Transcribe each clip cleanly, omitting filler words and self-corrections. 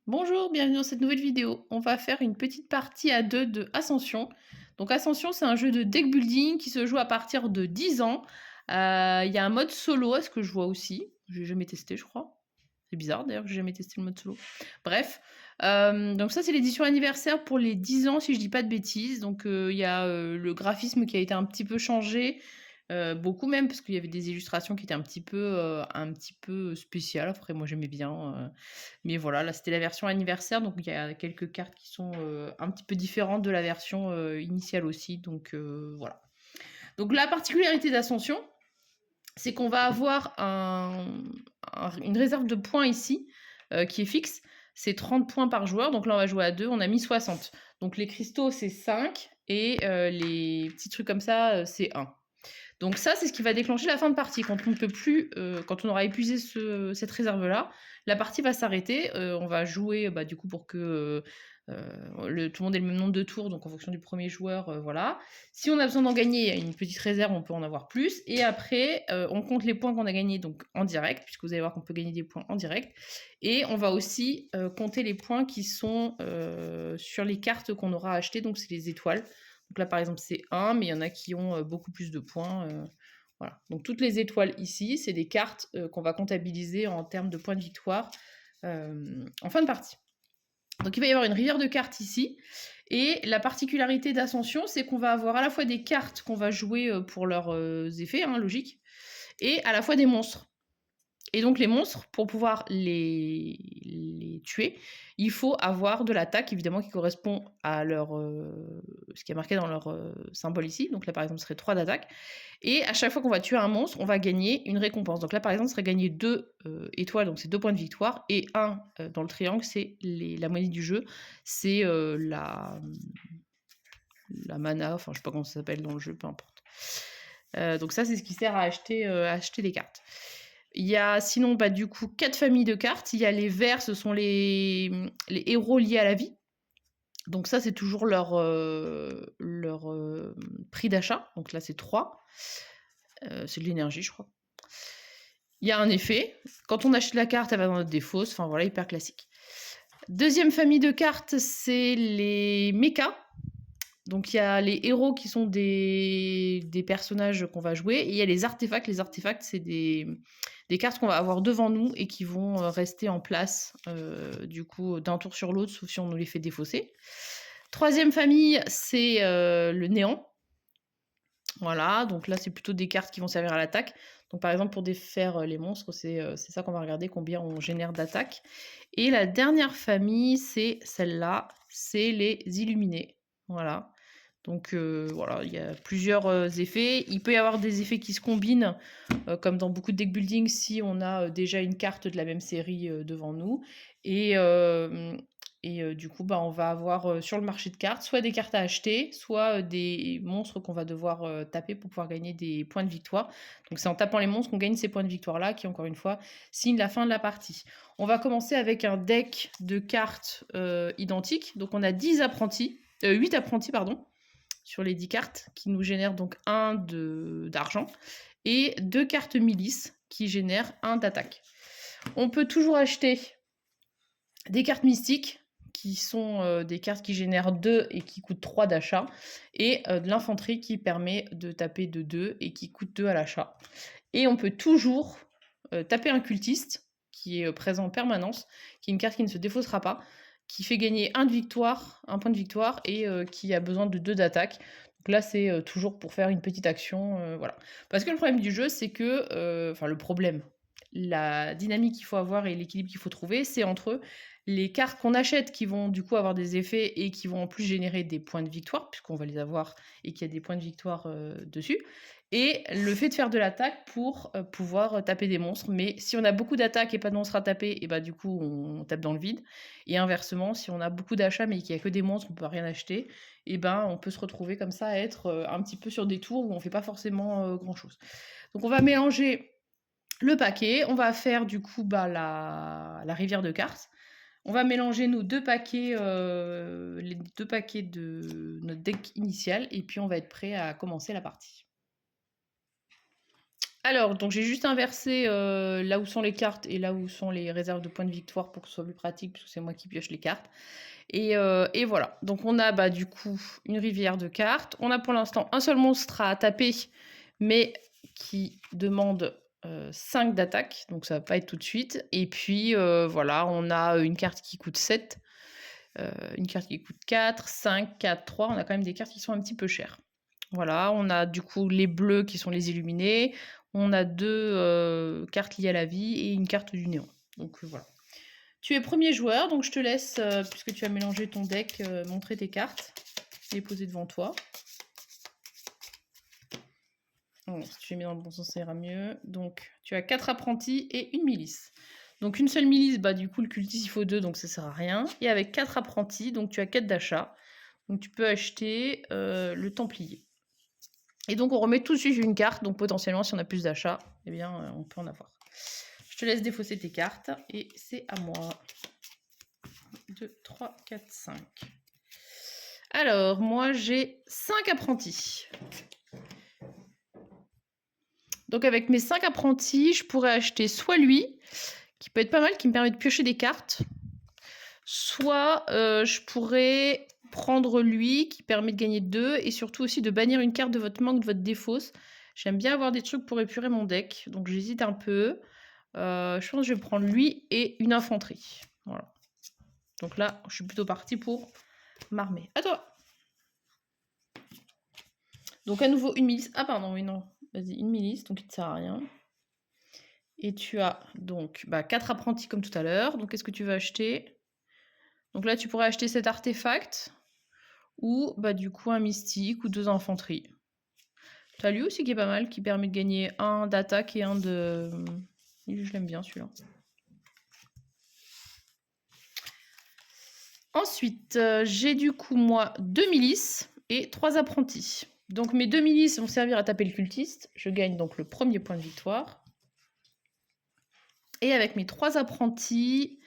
Bonjour, bienvenue dans cette nouvelle vidéo. On va faire une petite partie à 2 de Ascension. Donc Ascension, c'est un jeu de deck building qui se joue à partir de 10 ans. Il y a un mode solo, à ce que je vois aussi. J'ai jamais testé, je crois. C'est bizarre d'ailleurs que j'ai jamais testé le mode solo. Bref, donc ça c'est l'édition anniversaire pour les 10 ans si je dis pas de bêtises. Donc il y a le graphisme qui a été un petit peu changé. Beaucoup même, parce qu'il y avait des illustrations qui étaient un petit peu spéciales. Après moi j'aimais bien, mais voilà, là c'était la version anniversaire, donc il y a quelques cartes qui sont, un petit peu différentes de la version, initiale aussi, donc voilà. Donc la particularité d'Ascension, c'est qu'on va avoir une réserve de points ici, qui est fixe. C'est 30 points par joueur, donc là on va jouer à 2, on a mis 60. Donc les cristaux c'est 5 et les petits trucs comme ça, c'est 1. Donc ça, c'est ce qui va déclencher la fin de partie. Quand on ne peut plus, quand on aura épuisé cette réserve-là, la partie va s'arrêter. On va jouer, bah, du coup, pour que tout le monde ait le même nombre de tours, donc en fonction du premier joueur, voilà. Si on a besoin d'en gagner, il y a une petite réserve, on peut en avoir plus. Et après, on compte les points qu'on a gagnés donc en direct, puisque vous allez voir qu'on peut gagner des points en direct. Et on va aussi compter les points qui sont sur les cartes qu'on aura achetées, donc c'est les étoiles. Donc là, par exemple, c'est 1, mais il y en a qui ont beaucoup plus de points. Voilà. Donc toutes les étoiles ici, c'est des cartes qu'on va comptabiliser en termes de points de victoire en fin de partie. Donc il va y avoir une rivière de cartes ici. Et la particularité d'Ascension, c'est qu'on va avoir à la fois des cartes qu'on va jouer pour leurs effets, hein, logique, et à la fois des monstres. Et donc les monstres, pour pouvoir les tuer, il faut avoir de l'attaque, évidemment, qui correspond à leur, ce qui est marqué dans leur symbole ici. Donc là, par exemple, ce serait 3 d'attaque. Et à chaque fois qu'on va tuer un monstre, on va gagner une récompense. Donc là, par exemple, ce serait gagner 2 étoiles, donc c'est 2 points de victoire. Et 1 dans le triangle, c'est la monnaie du jeu. C'est la mana, enfin, je sais pas comment ça s'appelle dans le jeu, peu importe. Donc ça, c'est ce qui sert à acheter des cartes. Il y a sinon, bah, du coup, 4 familles de cartes. Il y a les verts, ce sont les héros liés à la vie. Donc ça, c'est toujours leur prix d'achat. Donc là, c'est 3. C'est de l'énergie, je crois. Il y a un effet. Quand on achète la carte, elle va dans notre défausse. Enfin voilà, hyper classique. Deuxième famille de cartes, c'est les mechas. Donc il y a les héros qui sont des personnages qu'on va jouer, et il y a les artefacts. Les artefacts, c'est des cartes qu'on va avoir devant nous et qui vont rester en place du coup d'un tour sur l'autre, sauf si on nous les fait défausser. Troisième famille, c'est le néant. Voilà, donc là c'est plutôt des cartes qui vont servir à l'attaque. Donc par exemple pour défaire les monstres, c'est ça qu'on va regarder, combien on génère d'attaque. Et la dernière famille, c'est celle-là, c'est les illuminés. Voilà. Donc voilà, il y a plusieurs effets. Il peut y avoir des effets qui se combinent, comme dans beaucoup de deck building, si on a déjà une carte de la même série devant nous. Et du coup, bah, on va avoir sur le marché de cartes soit des cartes à acheter, soit des monstres qu'on va devoir taper pour pouvoir gagner des points de victoire. Donc c'est en tapant les monstres qu'on gagne ces points de victoire-là, qui encore une fois signent la fin de la partie. On va commencer avec un deck de cartes identiques. Donc on a 8 apprentis, pardon, sur les 10 cartes, qui nous génèrent donc 1 d'argent, et 2 cartes milices, qui génèrent 1 d'attaque. On peut toujours acheter des cartes mystiques, qui sont des cartes qui génèrent 2 et qui coûtent 3 d'achat, et de l'infanterie qui permet de taper de 2 et qui coûte 2 à l'achat. Et on peut toujours taper un cultiste, qui est présent en permanence, qui est une carte qui ne se défaussera pas, qui fait gagner un point de victoire, et qui a besoin de 2 d'attaque. Donc là, c'est toujours pour faire une petite action, voilà. Parce que le problème du jeu, c'est que, enfin le problème, la dynamique qu'il faut avoir et l'équilibre qu'il faut trouver, c'est entre les cartes qu'on achète qui vont du coup avoir des effets et qui vont en plus générer des points de victoire, puisqu'on va les avoir et qu'il y a des points de victoire dessus, et le fait de faire de l'attaque pour pouvoir taper des monstres. Mais si on a beaucoup d'attaques et pas de monstres à taper, et bah du coup on tape dans le vide. Et inversement, si on a beaucoup d'achats mais qu'il n'y a que des monstres, on peut rien acheter, et ben on peut se retrouver comme ça à être un petit peu sur des tours où on fait pas forcément grand chose. Donc on va mélanger le paquet, on va faire du coup bah, la rivière de cartes. On va mélanger nos 2 paquets, les 2 paquets de notre deck initial, et puis on va être prêt à commencer la partie. Alors, donc j'ai juste inversé là où sont les cartes et là où sont les réserves de points de victoire pour que ce soit plus pratique, puisque c'est moi qui pioche les cartes. Et voilà. Donc on a bah, du coup une rivière de cartes. On a pour l'instant un seul monstre à taper, mais qui demande 5 d'attaque. Donc ça va pas être tout de suite. Et puis voilà, on a une carte qui coûte 7. Une carte qui coûte 4, 5, 4, 3. On a quand même des cartes qui sont un petit peu chères. Voilà, on a du coup les bleus qui sont les illuminés. On a 2 cartes liées à la vie et une carte du néant. Donc voilà. Tu es premier joueur, donc je te laisse, puisque tu as mélangé ton deck, montrer tes cartes. Les poser devant toi. Bon, si tu les mets dans le bon sens, ça ira mieux. Donc tu as 4 apprentis et une milice. Donc une seule milice, bah du coup le cultiste il faut 2, donc ça sert à rien. Et avec 4 apprentis, donc tu as 4 d'achat. Donc tu peux acheter le Templier. Et donc on remet tout de suite une carte, donc potentiellement si on a plus d'achats, eh bien on peut en avoir. Je te laisse défausser tes cartes et c'est à moi. 2, 3, 4, 5. Alors moi j'ai 5 apprentis. Donc avec mes 5 apprentis, je pourrais acheter soit lui, qui peut être pas mal, qui me permet de piocher des cartes, soit je pourrais prendre lui, qui permet de gagner 2, et surtout aussi de bannir une carte de votre manque, de votre défausse. J'aime bien avoir des trucs pour épurer mon deck, donc j'hésite un peu. Je pense que je vais prendre lui et une infanterie. Voilà. Donc là, je suis plutôt partie pour m'armer. À toi. Donc à nouveau une milice. Ah pardon, oui non. Vas-y, une milice, donc il ne sert à rien. Et tu as donc 4 apprentis comme tout à l'heure. Donc qu'est-ce que tu veux acheter? Donc là, tu pourrais acheter cet artefact. Ou du coup un mystique ou 2 infanteries. Tu as lui aussi qui est pas mal, qui permet de gagner 1 d'attaque et 1 de... Je l'aime bien celui-là. Ensuite, j'ai du coup moi 2 milices et 3 apprentis. Donc mes 2 milices vont servir à taper le cultiste. Je gagne donc le premier point de victoire. Et avec mes 3 apprentis...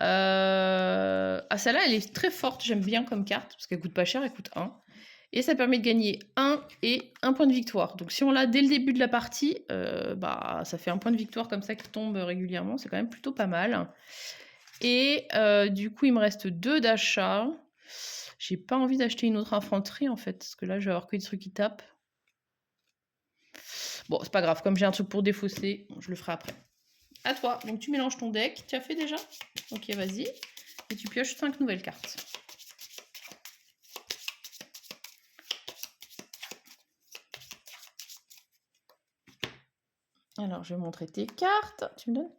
Ah celle-là, elle est très forte. J'aime bien comme carte, parce qu'elle coûte pas cher, elle coûte 1. Et ça permet de gagner 1 et 1 point de victoire. Donc si on l'a dès le début de la partie, ça fait 1 point de victoire comme ça qui tombe régulièrement. C'est quand même plutôt pas mal. Et du coup, il me reste 2 d'achat. J'ai pas envie d'acheter une autre infanterie en fait, parce que là, je vais avoir que des trucs qui tapent. Bon, c'est pas grave, comme j'ai un truc pour défausser, je le ferai après. À toi, donc tu mélanges ton deck. Tu as fait déjà? Ok, vas-y. Et tu pioches 5 nouvelles cartes. Alors, je vais montrer tes cartes. Tu me donnes?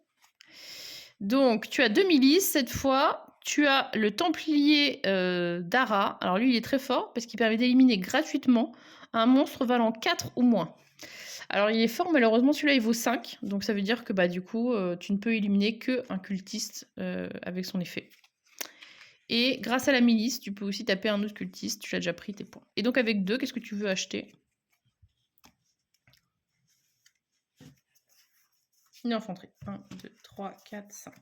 Donc, tu as 2 milices cette fois. Tu as le Templier d'Ara. Alors lui, il est très fort parce qu'il permet d'éliminer gratuitement un monstre valant 4 ou moins. Alors, il est fort, malheureusement, celui-là, il vaut 5. Donc, ça veut dire que du coup, tu ne peux éliminer qu'un cultiste avec son effet. Et grâce à la milice, tu peux aussi taper un autre cultiste. Tu as déjà pris tes points. Et donc, avec 2, qu'est-ce que tu veux acheter? Une infanterie. 1, 2, 3, 4, 5.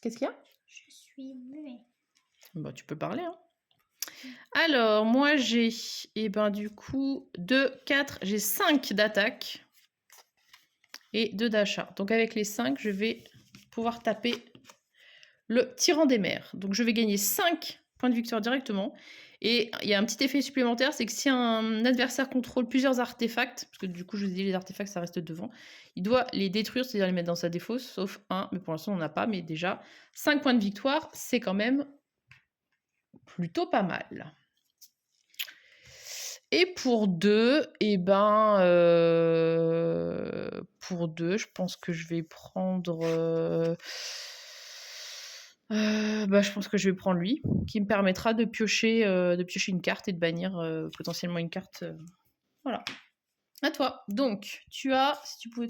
Qu'est-ce qu'il y a? Je suis muet. Tu peux parler, hein. Alors, moi, j'ai, du coup, 2, 4, j'ai 5 d'attaque et 2 d'achat. Donc, avec les 5, je vais pouvoir taper le tyran des mers. Donc, je vais gagner 5 points de victoire directement. Et il y a un petit effet supplémentaire, c'est que si un adversaire contrôle plusieurs artefacts, parce que du coup, je vous ai dit, les artefacts, ça reste devant, il doit les détruire, c'est-à-dire les mettre dans sa défausse, sauf un, mais pour l'instant, on n'en a pas. Mais déjà, 5 points de victoire, c'est quand même plutôt pas mal. Et pour 2, pour 2, je pense que je vais prendre... je pense que je vais prendre lui, qui me permettra de piocher une carte et de bannir potentiellement une carte. Voilà. À toi. Donc, tu as... Si tu pouvais...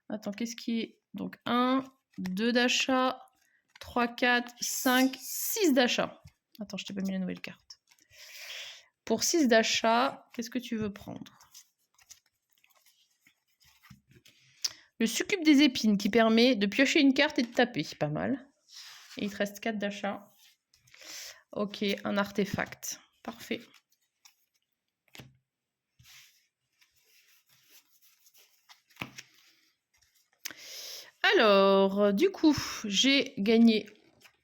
Attends, qu'est-ce qui est... Donc, 1, 2 d'achat, 3, 4, 5, 6 d'achat. Attends, je t'ai pas mis la nouvelle carte. Pour 6 d'achat, qu'est-ce que tu veux prendre? Le succube des épines qui permet de piocher une carte et de taper. Pas mal. Et il te reste 4 d'achat. Ok, un artefact. Parfait. Alors, du coup, j'ai gagné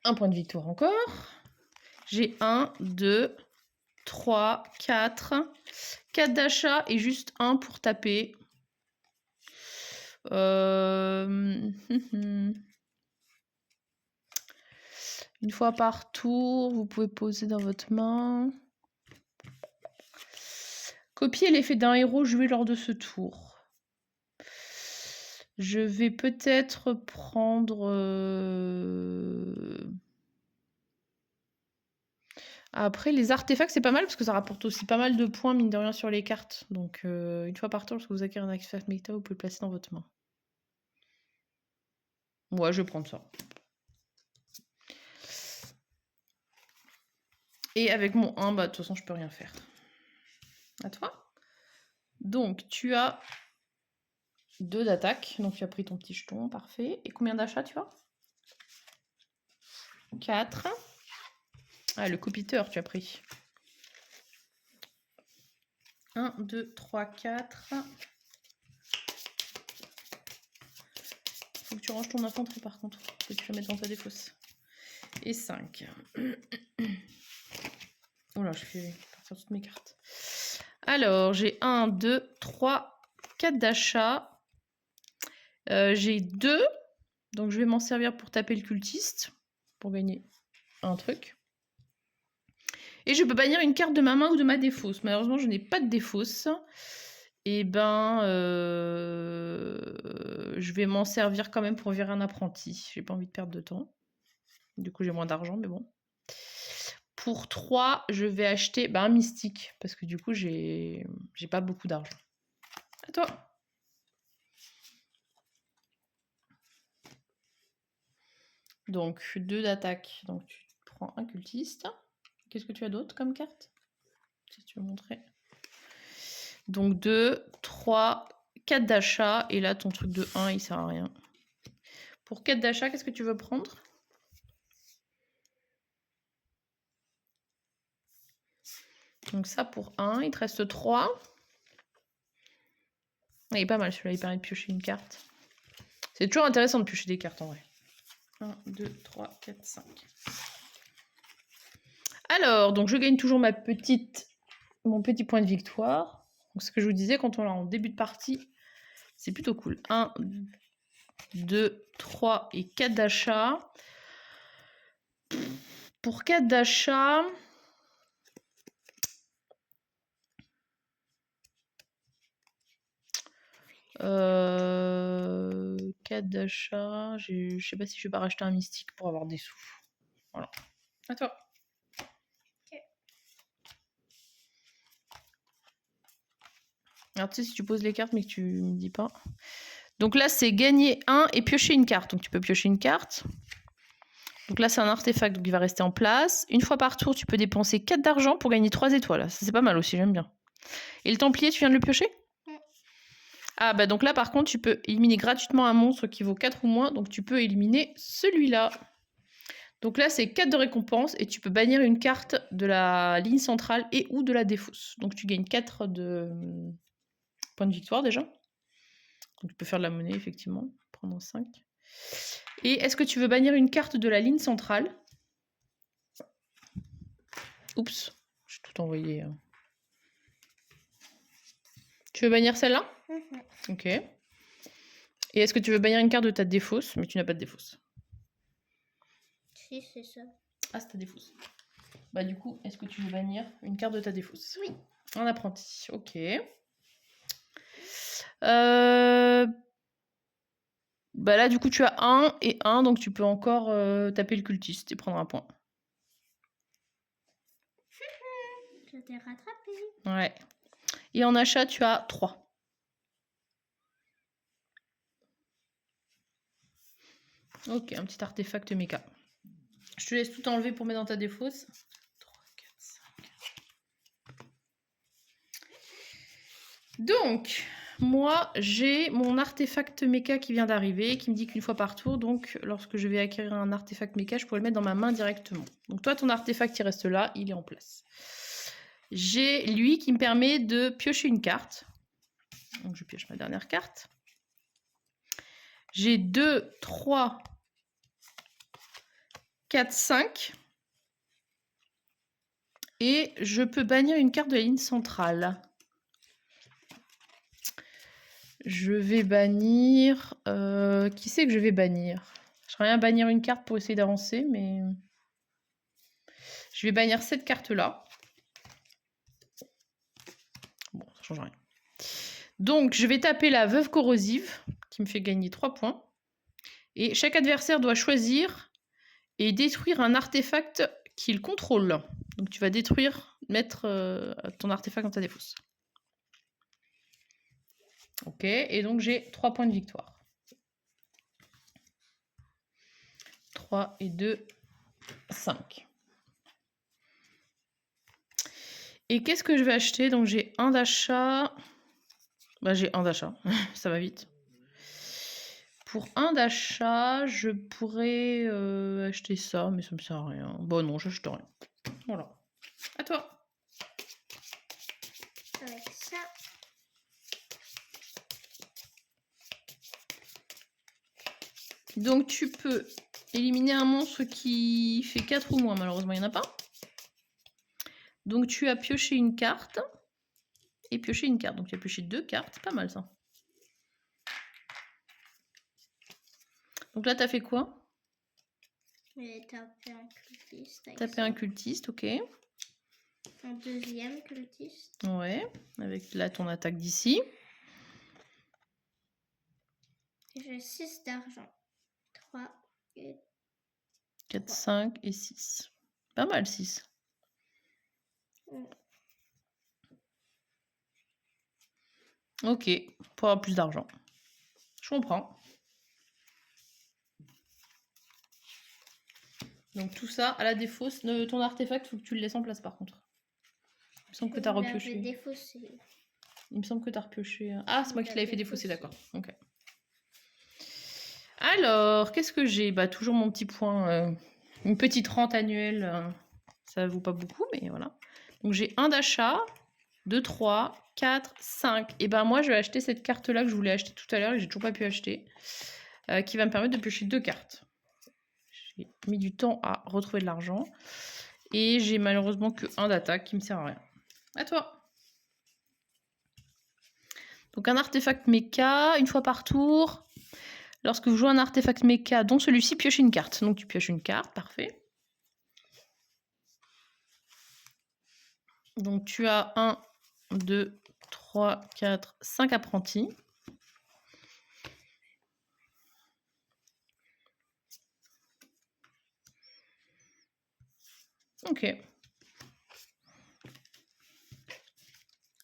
un point de victoire encore. J'ai 1, 2, 3, 4. 4 d'achat et juste 1 pour taper. Une fois par tour, vous pouvez poser dans votre main. Copier l'effet d'un héros joué lors de ce tour. Je vais peut-être prendre... Après, les artefacts, c'est pas mal parce que ça rapporte aussi pas mal de points, mine de rien, sur les cartes. Donc, une fois par tour, lorsque vous acquérez un artefact méta, vous pouvez le placer dans votre main. Ouais, je vais prendre ça. Et avec mon 1, bah, de toute façon, je peux rien faire. À toi. Donc, tu as 2 d'attaque. Donc, tu as pris ton petit jeton, parfait. Et combien d'achats tu as? 4. Ah, le copiteur, tu as pris. 1, 2, 3, 4. Faut que tu ranges ton infanterie, par contre. Que tu la mettes dans ta défausse. Et 5. Oh là, je fais partir toutes mes cartes. Alors, j'ai 1, 2, 3, 4 d'achat. J'ai 2. Donc, je vais m'en servir pour taper le cultiste. Pour gagner un truc. Et je peux bannir une carte de ma main ou de ma défausse. Malheureusement, je n'ai pas de défausse. Et ben, je vais m'en servir quand même pour virer un apprenti. J'ai pas envie de perdre de temps. Du coup, j'ai moins d'argent, mais bon. Pour 3, je vais acheter un mystique. Parce que du coup, j'ai pas beaucoup d'argent. À toi. Donc, 2 d'attaque. Donc, tu prends un cultiste. Qu'est-ce que tu as d'autre comme carte? Si tu veux montrer. Donc, 2, 3, 4 d'achat. Et là, ton truc de 1, il sert à rien. Pour 4 d'achat, qu'est-ce que tu veux prendre? Donc ça pour 1, il te reste 3. Il est pas mal celui-là, il permet de piocher une carte. C'est toujours intéressant de piocher des cartes en vrai. 1, 2, 3, 4, 5. Alors, donc je gagne toujours mon petit point de victoire. Donc ce que je vous disais, quand on l'a en début de partie, c'est plutôt cool. 1, 2, 3 et 4 d'achat. Pour 4 d'achat... 4 d'achat. Je sais pas si je vais pas racheter un mystique pour avoir des sous. Voilà. À toi. Okay. Alors tu sais, si tu poses les cartes mais que tu me dis pas. Donc là, c'est gagner 1 et piocher une carte. Donc tu peux piocher une carte. Donc là, c'est un artefact, donc il va rester en place. Une fois par tour, tu peux dépenser 4 d'argent pour gagner 3 étoiles. Ça, c'est pas mal aussi, j'aime bien. Et le Templier, tu viens de le piocher? Ah bah donc là, par contre, tu peux éliminer gratuitement un monstre qui vaut 4 ou moins. Donc tu peux éliminer celui-là. Donc là, c'est 4 de récompense et tu peux bannir une carte de la ligne centrale et ou de la défausse. Donc tu gagnes 4 de points de victoire déjà. Donc tu peux faire de la monnaie, effectivement. Prendre 5. Et est-ce que tu veux bannir une carte de la ligne centrale? Oups, j'ai tout envoyé. Tu veux bannir celle-là? Ok. Et est-ce que tu veux bannir une carte de ta défausse? Mais tu n'as pas de défausse. Si, c'est ça. Ah, c'est ta défausse. Bah du coup, est-ce que tu veux bannir une carte de ta défausse? Oui. Un apprenti, ok. Bah là, du coup, tu as 1 et 1, donc tu peux encore taper le cultiste et prendre un point. Je t'ai rattrapé. Ouais. Et en achat, tu as 3. Ok, un petit artefact méca. Je te laisse tout enlever pour mettre dans ta défausse. 3, 4, 5. Donc, moi, j'ai mon artefact méca qui vient d'arriver, qui me dit qu'une fois par tour, donc lorsque je vais acquérir un artefact méca, je pourrais le mettre dans ma main directement. Donc toi, ton artefact, il reste là, il est en place. J'ai lui qui me permet de piocher une carte. Donc je pioche ma dernière carte. J'ai 2, 3, 4, 5. Et je peux bannir une carte de la ligne centrale. Je vais bannir... qui c'est que je vais bannir? Je vais rien bannir une carte pour essayer d'avancer, mais... Je vais bannir cette carte-là. Bon, ça change rien. Donc, je vais taper la veuve corrosive, qui me fait gagner 3 points. Et chaque adversaire doit choisir et détruire un artefact qu'il contrôle. Donc, tu vas détruire, mettre ton artefact dans ta défausse. Ok, et donc j'ai 3 points de victoire. 3 et 2, 5. Et qu'est-ce que je vais acheter? Donc j'ai un d'achat. Bah, j'ai un d'achat, ça va vite. Pour un d'achat, je pourrais acheter ça, mais ça me sert à rien. Bon, non, j'achète rien. Voilà. À toi. Avec ça. Donc tu peux éliminer un monstre qui fait 4 ou moins. Malheureusement, il n'y en a pas. Donc tu as pioché une carte et pioché une carte. Donc tu as pioché 2 cartes. C'est pas mal ça. Donc là, tu as fait quoi? J'ai tapé un cultiste. Taper un cultiste, ok. Un deuxième cultiste. Ouais, avec là ton attaque d'ici. J'ai 6 d'argent. 3 et 4, 5 et 6. Pas mal 6. Ok, pour avoir plus d'argent. Je comprends. Donc tout ça, à la défausse, ton artefact, faut que tu le laisses en place par contre. Il me semble que tu as repioché. Il me semble que tu as repioché. Ah, c'est moi qui l'avais fait défausser, d'accord. Ok. Alors, qu'est-ce que j'ai? Bah, toujours mon petit point, une petite rente annuelle. Ça vaut pas beaucoup, mais voilà. Donc j'ai un d'achat, 2, 3, 4, 5. Et ben moi, je vais acheter cette carte-là que je voulais acheter tout à l'heure et que j'ai toujours pas pu acheter. Qui va me permettre de piocher 2 cartes. J'ai mis du temps à retrouver de l'argent. Et j'ai malheureusement que 1 d'attaque qui me sert à rien. À toi. Donc un artefact mecha, une fois par tour. Lorsque vous jouez un artefact mecha dont celui-ci, piochez une carte. Donc tu pioches une carte, parfait. Donc tu as 1, 2, 3, 4, 5 apprentis. Ok.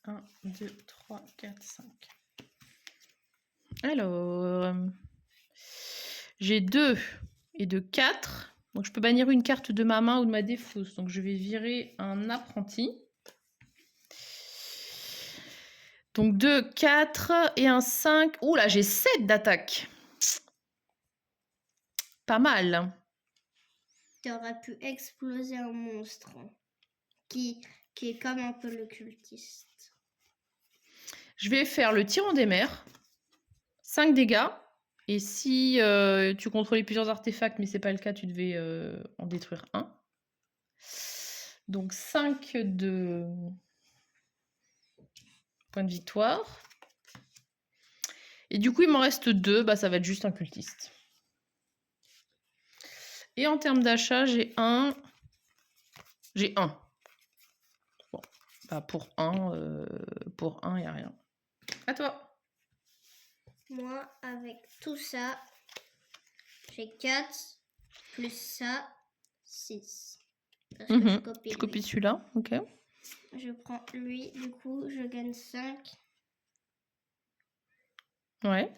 1, 2, 3, 4, 5. Alors, j'ai 2 et 2, 4. Donc je peux bannir une carte de ma main ou de ma défausse. Donc je vais virer un apprenti. Donc 2, 4 et un 5. Ouh là, j'ai 7 d'attaque. Pas mal. Tu aurais pu exploser un monstre qui est comme un peu le cultiste. Je vais faire le tyran des mers. 5 dégâts. Et si tu contrôlais plusieurs artefacts, mais c'est pas le cas, tu devais en détruire un. Donc 5 de points de victoire. Et du coup, il m'en reste 2. Bah, ça va être juste un cultiste. Et en termes d'achat, j'ai 1. J'ai 1. Bon, bah pour 1, il n'y a rien. À toi. Moi, avec tout ça, j'ai 4 plus ça, 6. Parce que je copie. Tu copies celui-là, ok. Je prends lui, du coup, je gagne 5. Ouais.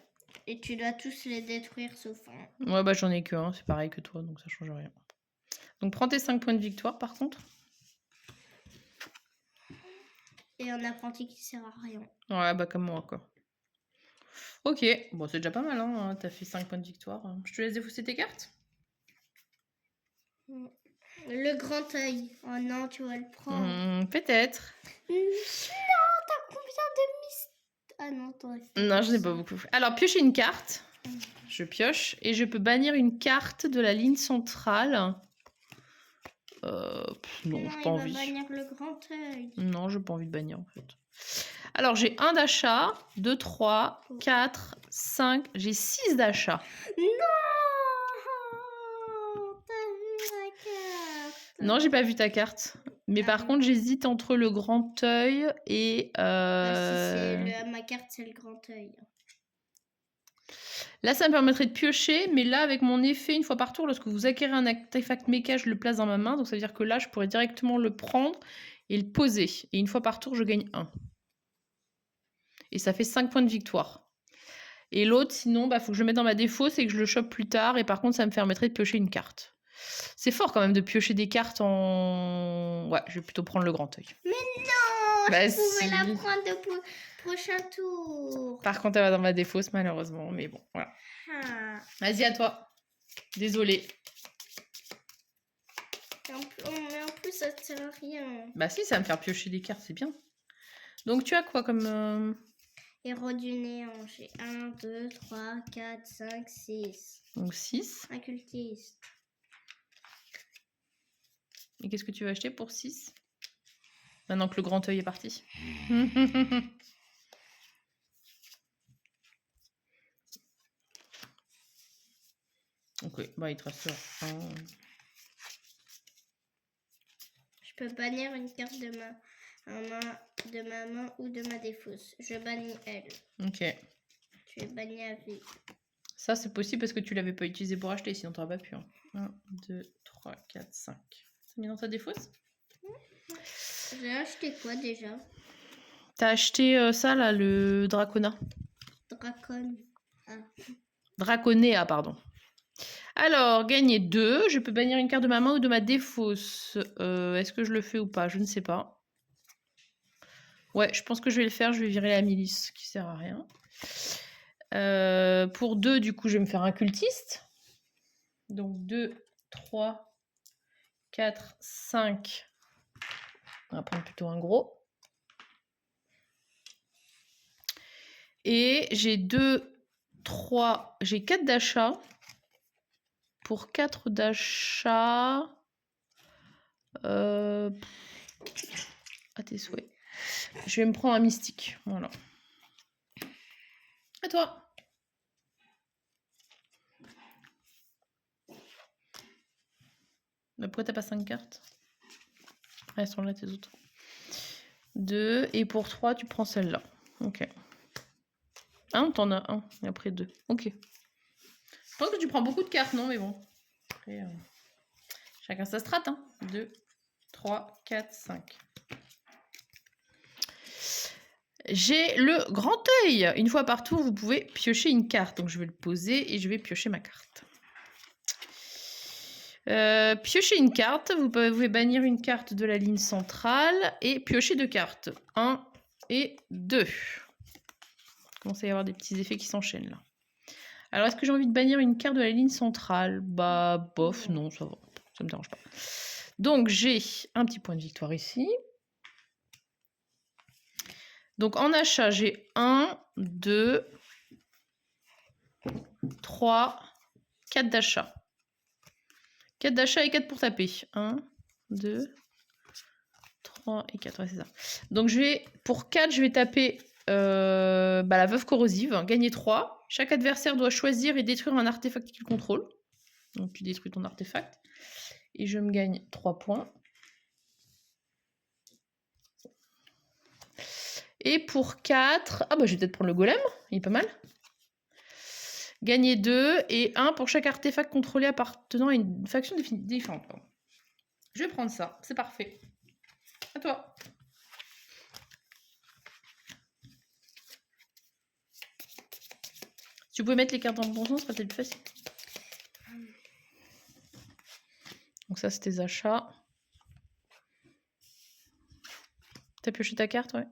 Et tu dois tous les détruire sauf un. Ouais, bah j'en ai que 1, c'est pareil que toi, donc ça change rien. Donc prends tes 5 points de victoire par contre. Et un apprenti qui sert à rien. Ouais, bah comme moi quoi. Ok, bon c'est déjà pas mal, hein. T'as fait 5 points de victoire. Je te laisse défausser tes cartes. Le grand œil. Oh non, tu vas le prendre. Peut-être. Non, t'as combien de mist... Ah non, t'aurais fait. Non, je n'ai pas beaucoup. Alors, piocher une carte. Je pioche et je peux bannir une carte de la ligne centrale. Non, j'ai pas envie. Bannir le grand œil. Non, j'ai pas envie de bannir en fait. Alors j'ai 1 d'achat, 2, 3, 4, 5, j'ai 6 d'achat. Non, t'as vu ma carte? Non, j'ai pas vu ta carte. Mais par contre, j'hésite entre le grand œil et... Ma carte, c'est le grand œil. Là, ça me permettrait de piocher, mais là, avec mon effet, une fois par tour, lorsque vous acquérez un artefact mecha, je le place dans ma main. Donc ça veut dire que là, je pourrais directement le prendre et le poser. Et une fois par tour, je gagne 1. Et ça fait 5 points de victoire. Et l'autre, sinon, bah, faut que je le mette dans ma défausse et que je le chope plus tard. Et par contre, ça me permettrait de piocher une carte. C'est fort quand même de piocher des cartes en... Ouais, je vais plutôt prendre le grand œil. Mais non, bah, je pouvais la prendre au prochain tour. Par contre, elle va dans ma défausse, malheureusement. Mais bon, voilà. Vas-y, à toi. Désolée. Mais en plus, ça ne sert à rien. Bah si, ça va me faire piocher des cartes, c'est bien. Donc, tu as quoi comme... Héros du néant, j'ai 1, 2, 3, 4, 5, 6. Donc 6. Un cultiste. Et qu'est-ce que tu vas acheter pour 6? Maintenant que le grand œil est parti. Ok, bah il te reste un. Je peux bannir une carte de ma main ou de ma défausse. Je bannis elle. Ok. Tu es banni à vie. Ça, c'est possible parce que tu l'avais pas utilisé pour acheter, sinon tu n'aurais pas pu. 1, 2, 3, 4, 5. C'est mis dans ta défausse? J'ai acheté quoi déjà? T'as acheté ça là, le Dracona. Draconéa, pardon. Alors, gagner 2. Je peux bannir une carte de ma main ou de ma défausse. Est-ce que je le fais ou pas? Je ne sais pas. Ouais, je pense que je vais le faire. Je vais virer la milice, qui sert à rien. Pour 2, du coup, je vais me faire un cultiste. Donc 2, 3, 4, 5. On va prendre plutôt un gros. Et j'ai 2, 3, j'ai 4 d'achat. Pour 4 d'achat... à tes souhaits. Je vais me prendre un mystique. Voilà. À toi. Mais pourquoi t'as pas 5 cartes? Elles sont là tes autres. 2. Et pour 3, tu prends celle-là. Ok. Ah, t'en as un. Et après 2. Ok. Je pense que tu prends beaucoup de cartes, non? Mais bon. Après, chacun sa strat. 2, 3, 4, 5. J'ai le grand œil. Une fois par tour, vous pouvez piocher une carte. Donc, je vais le poser et je vais piocher ma carte. Piocher une carte. Vous pouvez bannir une carte de la ligne centrale et piocher 2 cartes. 1 et 2. Il commence à y avoir des petits effets qui s'enchaînent là. Alors, est-ce que j'ai envie de bannir une carte de la ligne centrale? Bah, bof, non, ça va. Ça me dérange pas. Donc, j'ai un petit point de victoire ici. Donc, en achat, j'ai 1, 2, 3, 4 d'achat. 4 d'achat et 4 pour taper. 1, 2, 3 et 4. Ouais, c'est ça. Donc, pour 4, je vais taper la veuve corrosive. Gagner 3. Chaque adversaire doit choisir et détruire un artefact qu'il contrôle. Donc, tu détruis ton artefact. Et je me gagne 3 points. Et pour 4... Ah bah, je vais peut-être prendre le golem. Il est pas mal. Gagner 2 et 1 pour chaque artefact contrôlé appartenant à une faction différente. Je vais prendre ça. C'est parfait. À toi. Si tu pouvais mettre les cartes dans le bon sens, ça serait peut-être plus facile. Donc ça, c'est tes achats. T'as pioché ta carte, ouais.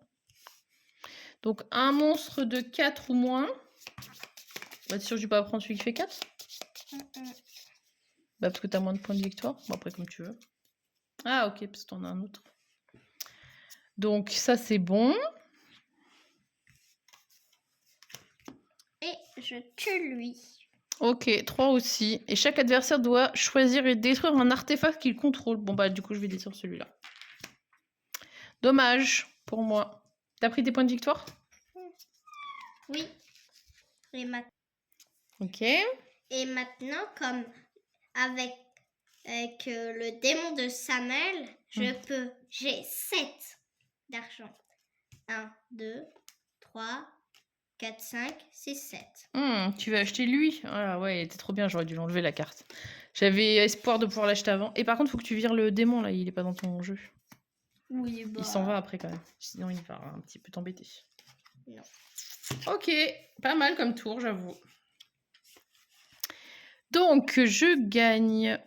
Donc un monstre de 4 ou moins. Bah, t'es sûr que tu peux pas prendre celui qui fait 4? Bah, parce que t'as moins de points de victoire. Bon, après, comme tu veux. Ah, ok, parce que t'en as un autre. Donc, ça, c'est bon. Et je tue lui. Ok, 3 aussi. Et chaque adversaire doit choisir et détruire un artefact qu'il contrôle. Bon bah du coup je vais détruire celui-là. Dommage pour moi. T'as pris tes points de victoire? Oui. Ok. Et maintenant, comme avec le démon de Samel, j'ai 7 d'argent. 1, 2, 3, 4, 5, 6, 7. Tu vas acheter lui. Ah ouais, il était trop bien, j'aurais dû l'enlever la carte. J'avais espoir de pouvoir l'acheter avant. Et par contre, faut que tu vires le démon là, il est pas dans ton jeu. Oui, bah... Il s'en va après quand même. Sinon, il va un petit peu t'embêter. Non. Ok, pas mal comme tour, j'avoue. Donc, je gagne.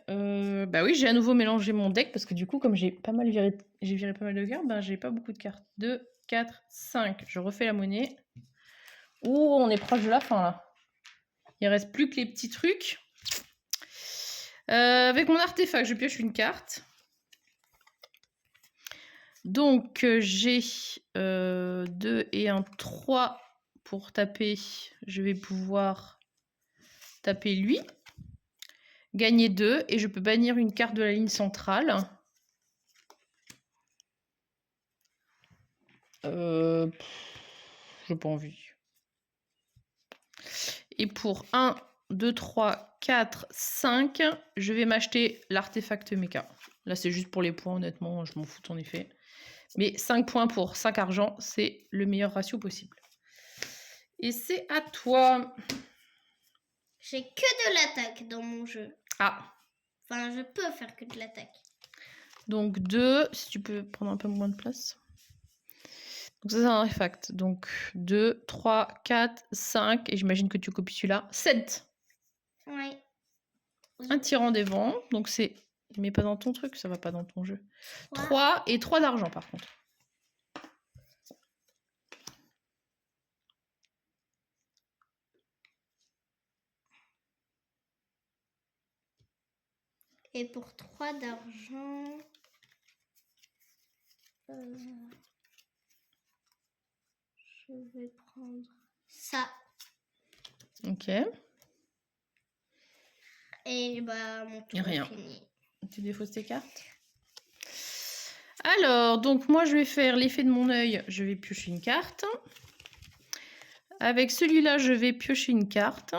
Bah oui, j'ai à nouveau mélangé mon deck parce que du coup, comme j'ai viré pas mal de cartes, bah j'ai pas beaucoup de cartes. 2, 4, 5. Je refais la monnaie. Ouh, on est proche de la fin là. Il reste plus que les petits trucs. Avec mon artefact, je pioche une carte. Donc, j'ai 2 et un 3 pour taper. Je vais pouvoir taper lui. Gagner 2 et je peux bannir une carte de la ligne centrale. J'ai pas envie. Et pour 1, 2, 3, 4, 5, je vais m'acheter l'artefact méca. Là, c'est juste pour les points, honnêtement, je m'en fous de son effet. Mais 5 points pour 5 argent, c'est le meilleur ratio possible. Et c'est à toi. J'ai que de l'attaque dans mon jeu. Ah. Enfin, je peux faire que de l'attaque. Donc 2, si tu peux prendre un peu moins de place. Donc ça, c'est un artefact. Donc 2, 3, 4, 5. Et j'imagine que tu copies celui-là. 7. Oui. Un tyran des vents. Donc c'est... Mais pas dans ton truc, ça va pas dans ton jeu. 3 et 3 d'argent par contre. Et pour 3 d'argent... je vais prendre ça. Ok. Et bah, mon tour est fini. Tu défausses tes cartes. Alors, donc moi je vais faire l'effet de mon œil. Je vais piocher une carte. Avec celui-là, je vais piocher une carte.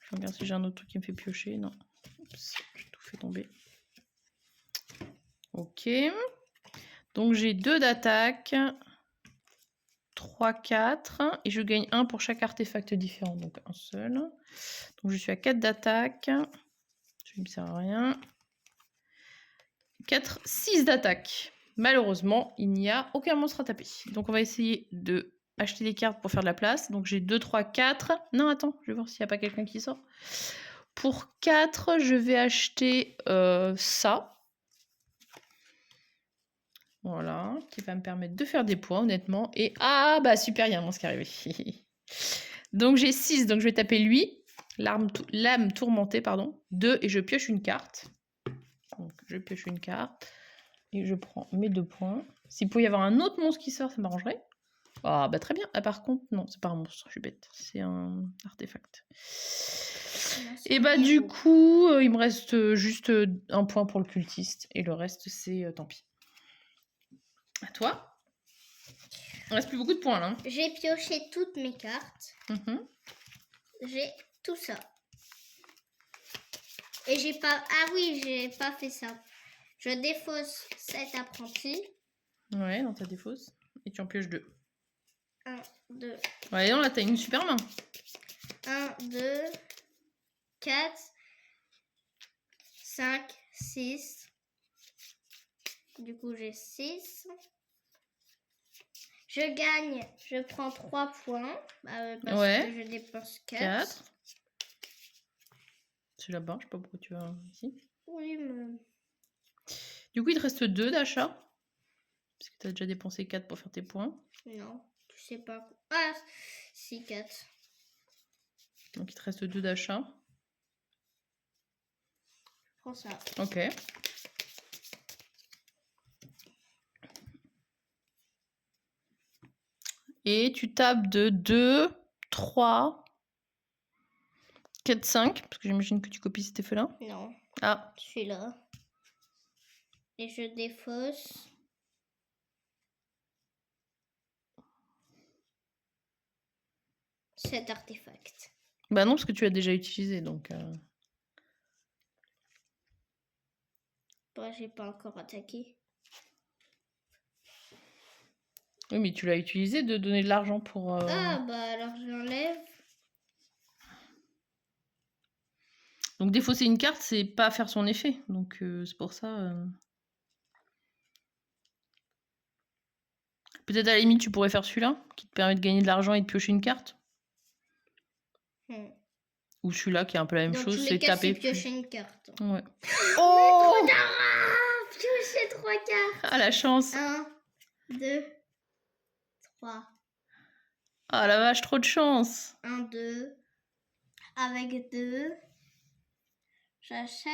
Je regarde si j'ai un autre truc qui me fait piocher. Non. Oups, j'ai tout fait tomber. Ok. Donc j'ai 2 d'attaque. 3, 4. Et je gagne 1 pour chaque artefact différent. Donc un seul. Donc je suis à 4 d'attaque. Ça ne me sert à rien. 4, 6 d'attaque. Malheureusement, il n'y a aucun monstre à taper. Donc on va essayer de acheter des cartes pour faire de la place. Donc j'ai 2, 3, 4. Non, attends, je vais voir s'il n'y a pas quelqu'un qui sort. Pour 4, je vais acheter ça. Voilà, qui va me permettre de faire des points, honnêtement. Et ah, bah super, il y a un monstre qui est arrivé. Donc j'ai 6, donc je vais taper lui. L'âme tourmentée, pardon. 2, et je pioche une carte. Donc je pioche une carte. Et je prends mes 2 points. S'il pouvait y avoir un autre monstre qui sort, ça m'arrangerait. Ah bah très bien. Ah par contre, non, c'est pas un monstre, je suis bête. C'est un artefact. Et bah du coup, il me reste juste un point pour le cultiste. Et le reste, c'est tant pis. À toi. Il reste plus beaucoup de points là. J'ai pioché toutes mes cartes. J'ai tout ça. Et j'ai pas... Ah oui, j'ai pas fait ça. Je défausse cet apprenti. Ouais, dans ta défausse. Et tu en pioches 2. 1, 2. Ouais, non, là, t'as une super main. 1, 2, 4, 5, 6. Du coup, j'ai 6. Je gagne. Je prends 3 points. Parce que je dépense 4. C'est là-bas, je sais pas pourquoi tu vas ici. Oui, mais... Du coup, il te reste 2 d'achat. Parce que tu as déjà dépensé 4 pour faire tes points. Non, tu sais pas. Ah, si, 4. Donc, il te reste 2 d'achat. Prends ça. Ok. Et tu tapes de 2, 3, 4, 5. Parce que j'imagine que tu copies cet effet-là. Non, Ah, celui-là. Et je défausse. Cet artefact. bah non, parce que tu l'as déjà utilisé, donc... Bah, j'ai pas encore attaqué. Oui, mais tu l'as utilisé de donner de l'argent pour... Ah, bah alors j'enlève. Donc défausser une carte, c'est pas faire son effet. Donc c'est pour ça... Peut-être à la limite, tu pourrais faire celui-là, qui te permet de gagner de l'argent et de piocher une carte. Ou celui-là, qui est un peu la même chose, c'est taper plus. Piocher une carte. Ouais. Oh, piocher 3 cartes. Ah, la chance. 1, 2, 3. Ah la vache, trop de chance. 1, 2. Avec 2, j'achète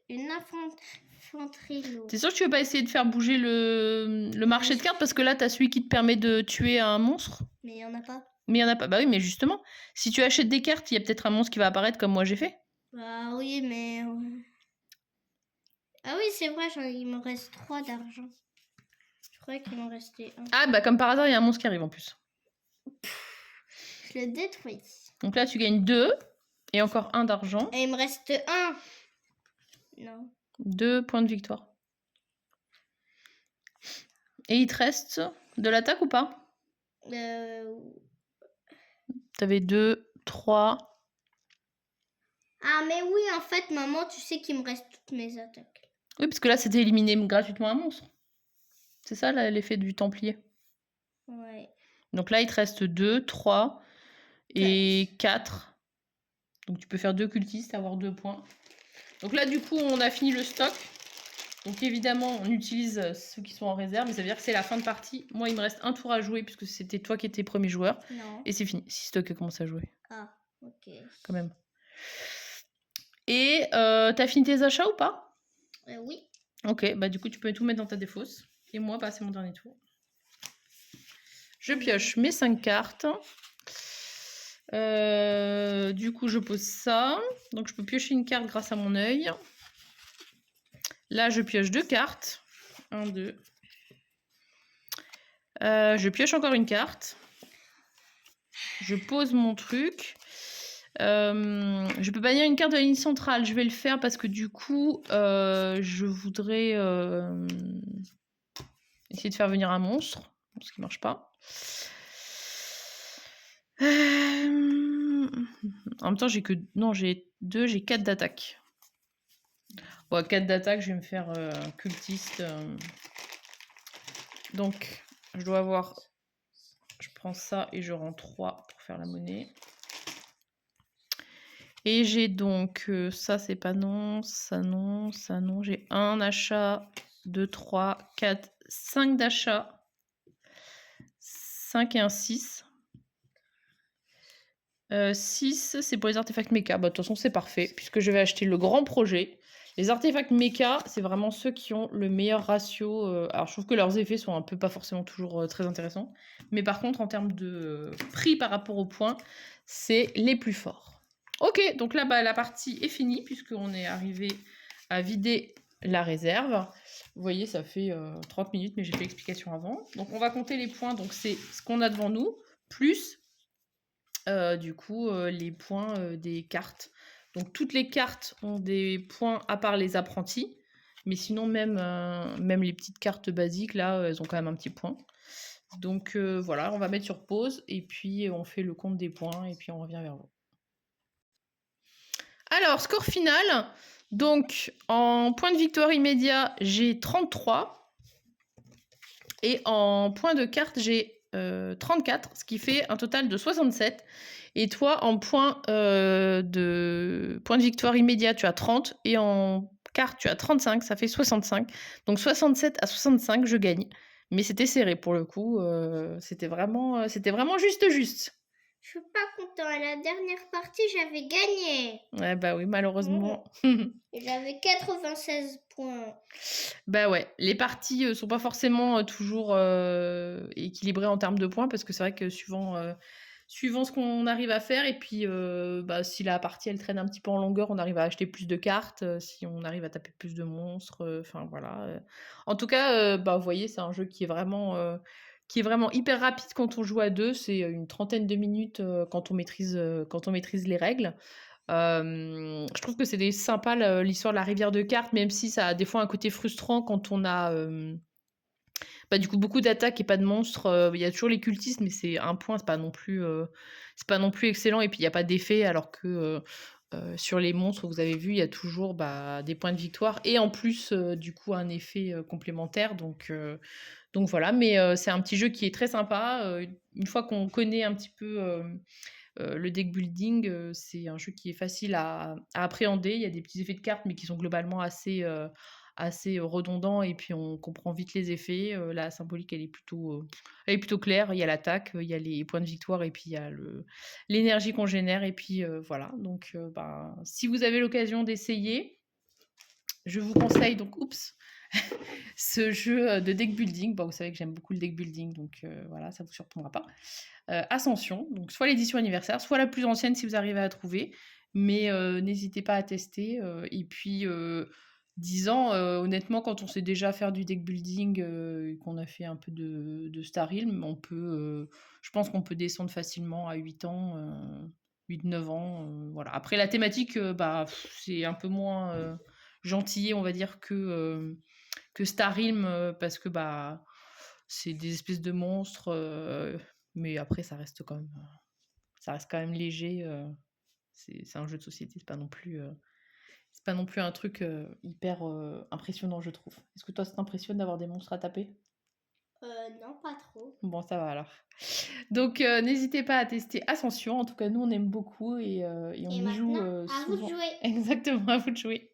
une infanterie lourde. T'es sûr que tu veux pas essayer de faire bouger le marché de cartes? Parce que là, t'as celui qui te permet de tuer un monstre. Mais il n'y en a pas. Mais il y en a pas. Bah oui, mais justement, si tu achètes des cartes, il y a peut-être un monstre qui va apparaître comme moi j'ai fait. Bah oui, mais... Ah oui, c'est vrai, il me reste 3 d'argent. Je croyais qu'il m'en restait 1. Ah bah comme par hasard, il y a un monstre qui arrive en plus. Je le détruis. Donc là, tu gagnes 2 et encore 1 d'argent. Et il me reste 1. Non. 2 points de victoire. Et il te reste de l'attaque ou pas? T'avais 2, 3. Ah mais oui, en fait, maman, tu sais qu'il me reste toutes mes attaques. Oui, parce que là, c'était éliminer gratuitement un monstre. C'est ça l'effet du Templier. Ouais. Donc là, il te reste 2, 3 et 4. Donc tu peux faire 2 cultistes, avoir 2 points. Donc là, du coup, on a fini le stock. Donc évidemment, on utilise ceux qui sont en réserve. Mais ça veut dire que c'est la fin de partie. Moi, il me reste un tour à jouer puisque c'était toi qui étais premier joueur. Non. Et c'est fini. Si c'est toi qui commence à jouer. Ah, ok. Quand même. Et t'as fini tes achats ou pas? Oui. Ok, bah du coup, tu peux tout mettre dans ta défausse. Et moi, bah, c'est mon dernier tour. Je pioche mes 5 cartes. Du coup, je pose ça. Donc, je peux piocher une carte grâce à mon œil. Là, je pioche 2 cartes. 1, 2. Je pioche encore une carte. Je pose mon truc. Je peux bannir une carte de la ligne centrale. Je vais le faire parce que du coup, je voudrais essayer de faire venir un monstre. Ce qui marche pas. En même temps, j'ai que... Non, j'ai 2, j'ai 4 d'attaque. Bon, 4 d'attaque, je vais me faire cultiste. Donc, je dois avoir... Je prends ça et je rends 3 pour faire la monnaie. Et j'ai donc... ça, c'est pas non. Ça, non. Ça, non. J'ai un achat, 2, 3, 4, 5 d'achat. 5 et un 6. 6, c'est pour les artefacts méca. Bah, de toute façon, c'est parfait, puisque je vais acheter le grand projet. Les artefacts méca, c'est vraiment ceux qui ont le meilleur ratio. Alors, je trouve que leurs effets sont un peu pas forcément toujours très intéressants. Mais par contre, en termes de prix par rapport aux points, c'est les plus forts. Ok, donc là, bah, la partie est finie, puisqu'on est arrivé à vider la réserve. Vous voyez, ça fait 30 minutes, mais j'ai fait l'explication avant. Donc, on va compter les points. Donc, c'est ce qu'on a devant nous, plus... du coup, les points des cartes. Donc toutes les cartes ont des points à part les apprentis. Mais sinon, même les petites cartes basiques, là, elles ont quand même un petit point. Donc voilà, on va mettre sur pause et puis on fait le compte des points et puis on revient vers vous. Alors, score final. Donc, en point de victoire immédiat, j'ai 33. Et en point de carte, j'ai 34, ce qui fait un total de 67. Et toi, en point de victoire immédiat, tu as 30. Et en carte, tu as 35, ça fait 65. Donc 67 à 65, je gagne. Mais c'était serré pour le coup. C'était vraiment juste. Je suis pas content. À la dernière partie, j'avais gagné. Ouais, bah oui, malheureusement. Et j'avais 96 points. Bah ouais, les parties sont pas forcément toujours équilibrées en termes de points parce que c'est vrai que suivant suivant ce qu'on arrive à faire et puis, bah, si la partie elle traîne un petit peu en longueur, on arrive à acheter plus de cartes, si on arrive à taper plus de monstres, enfin voilà, En tout cas, bah, vous voyez, c'est un jeu qui est vraiment hyper rapide quand on joue à 2. C'est, une trentaine de minutes, quand on maîtrise les règles. Je trouve que c'est des sympa l'histoire de la rivière de cartes, même si ça a des fois un côté frustrant quand on a, bah, du coup, beaucoup d'attaques et pas de monstres, il y a toujours les cultistes, mais c'est un point, c'est pas non plus excellent et puis il y a pas d'effet alors que, sur les monstres, vous avez vu, il y a toujours, bah, des points de victoire et en plus, du coup, un effet, complémentaire donc voilà. Mais, c'est un petit jeu qui est très sympa, une fois qu'on connaît un petit peu, le deck building, c'est un jeu qui est facile à appréhender. Il y a des petits effets de cartes, mais qui sont globalement assez redondants et puis on comprend vite les effets. La symbolique, elle est plutôt claire. Il y a l'attaque, il y a les points de victoire et puis il y a l'énergie qu'on génère et puis, voilà. Donc, ben, si vous avez l'occasion d'essayer, je vous conseille donc ce jeu, de deck building. Bon, vous savez que j'aime beaucoup le deck building, donc, voilà, ça vous surprendra pas. Ascension, donc soit l'édition anniversaire, soit la plus ancienne si vous arrivez à trouver. Mais n'hésitez pas à tester. Et puis, 10 ans, honnêtement, quand on sait déjà faire du deck building, et qu'on a fait un peu de Star Realm, je pense qu'on peut descendre facilement à 8 ans, 8-9 ans. Voilà. Après, la thématique, bah, c'est un peu moins gentil, on va dire, que Star Realm, parce que bah, c'est des espèces de monstres. Mais après, ça reste quand même léger. C'est un jeu de société, c'est pas non plus un truc hyper impressionnant, je trouve. Est-ce que toi, ça t'impressionne d'avoir des monstres à taper? Non, pas trop. Bon, ça va alors. Donc, n'hésitez pas à tester Ascension. En tout cas, nous, on aime beaucoup et on Et y joue maintenant, à vous de souvent. jouer. Exactement, à vous de jouer.